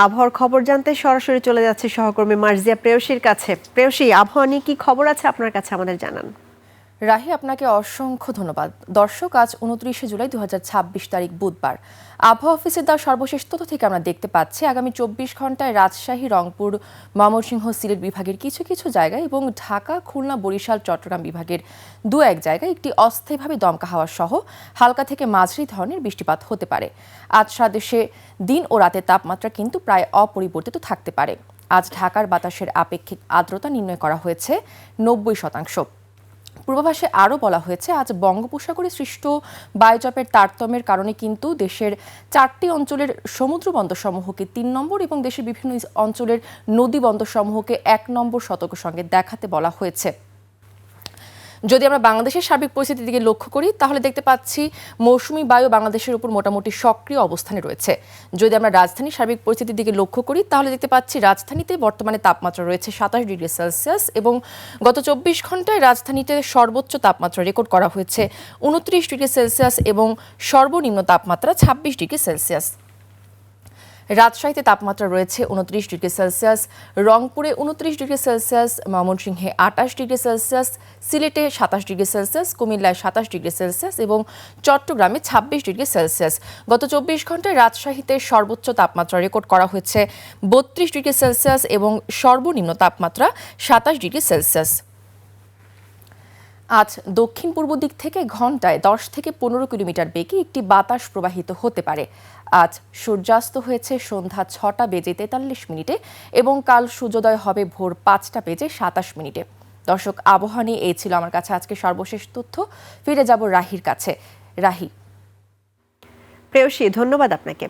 আবহাওয়ার খবর জানতে সরাসরি চলে যাচ্ছে সহকর্মী মার্জিয়া প্রেয়সীর কাছে। প্রেয়সী, আবহাওয়া নিয়ে কি খবর আছে আপনার কাছে, আমাদের জানান। রাহি, আপনাকে অসংখ্য ধন্যবাদ। দর্শক, আজ 29শে জুলাই 2026 তারিখ বুধবার। আবহাওয়া অফিসের দেওয়া সর্বশেষ তথ্য থেকে আমরা দেখতে পাচ্ছি আগামী 24 ঘন্টায় রাজশাহী, রংপুর, ময়মনসিংহ, সিলেট বিভাগের কিছু কিছু জায়গায় এবং ঢাকা, খুলনা, বরিশাল, চট্টগ্রাম বিভাগের দু এক জায়গায় একটি অস্থায়ীভাবে দমকা হাওয়া সহ হালকা থেকে মাঝারি ধরনের বৃষ্টিপাত হতে পারে। আজ সারা দেশে দিন ও রাতের তাপমাত্রা কিন্তু প্রায় অপরিবর্তিত থাকতে পারে। আজ ঢাকার বাতাসের আপেক্ষিক আর্দ্রতা নির্ণয় করা হয়েছে 90%। পূর্বাভাসে আরও বলা হয়েছে, আজ বঙ্গোপসাগরে সৃষ্ট বায়ুচাপের তারতম্যের কারণে কিন্তু দেশের 4টি অঞ্চলের সমুদ্র বন্দরসমূহকে 3 নম্বর এবং দেশের বিভিন্ন অঞ্চলের নদী বন্দরসমূহকে 1 নম্বর সতর্ক সংকেত দেখাতে বলা হয়েছে। যদি আমরা বাংলাদেশের সার্বিক পরিস্থিতির দিকে লক্ষ্য করি তাহলে দেখতে পাচ্ছি মৌসুমী বায়ু বাংলাদেশের উপর মোটামুটি সক্রিয় অবস্থানে রয়েছে। যদি আমরা রাজধানীর সার্বিক পরিস্থিতির দিকে লক্ষ্য করি তাহলে দেখতে পাচ্ছি রাজধানীতে বর্তমানে তাপমাত্রা রয়েছে 27 ডিগ্রি সেলসিয়াস এবং গত 24 ঘন্টায় রাজধানীতে সর্বোচ্চ তাপমাত্রা রেকর্ড করা হয়েছে 29 ডিগ্রি সেলসিয়াস এবং সর্বনিম্ন তাপমাত্রা 26 ডিগ্রি সেলসিয়াস। রাজশাহীতে তাপমাত্রা রয়েছে 29 ডিগ্রি সেলসিয়াস, রংপুরে 29 ডিগ্রি সেলসিয়াস, ময়মনসিংহে 28 ডিগ্রি সেলসিয়াস, সিলেটে 27 ডিগ্রি সেলসিয়াস, কুমিল্লায় 27 ডিগ্রি সেলসিয়াস এবং চট্টগ্রামে 26 ডিগ্রি সেলসিয়াস। গত 24 ঘন্টায় রাজশাহীতে সর্বোচ্চ তাপমাত্রা রেকর্ড করা হয়েছে 32 ডিগ্রি সেলসিয়াস এবং সর্বনিম্ন তাপমাত্রা 27 ডিগ্রি সেলসিয়াস। আজ দক্ষিণ পূর্ব দিক থেকে ঘন্টায় 10 থেকে 15 কিলোমিটার বেগে একটি বাতাস প্রবাহিত হতে পারে। আজ সূর্যাস্ত হয়েছে সন্ধ্যা 6টা বেজে 43 মিনিটে এবং কাল সূর্যোদয় হবে ভোর 5টা বেজে 27 মিনিটে। দর্শক, আবহাওয়া নিয়ে এই ছিল আমার কাছে আজকে সর্বশেষ তথ্য। ফিরে যাব রাহির কাছে। রাহি। প্রেয়সী, ধন্যবাদ আপনাকে।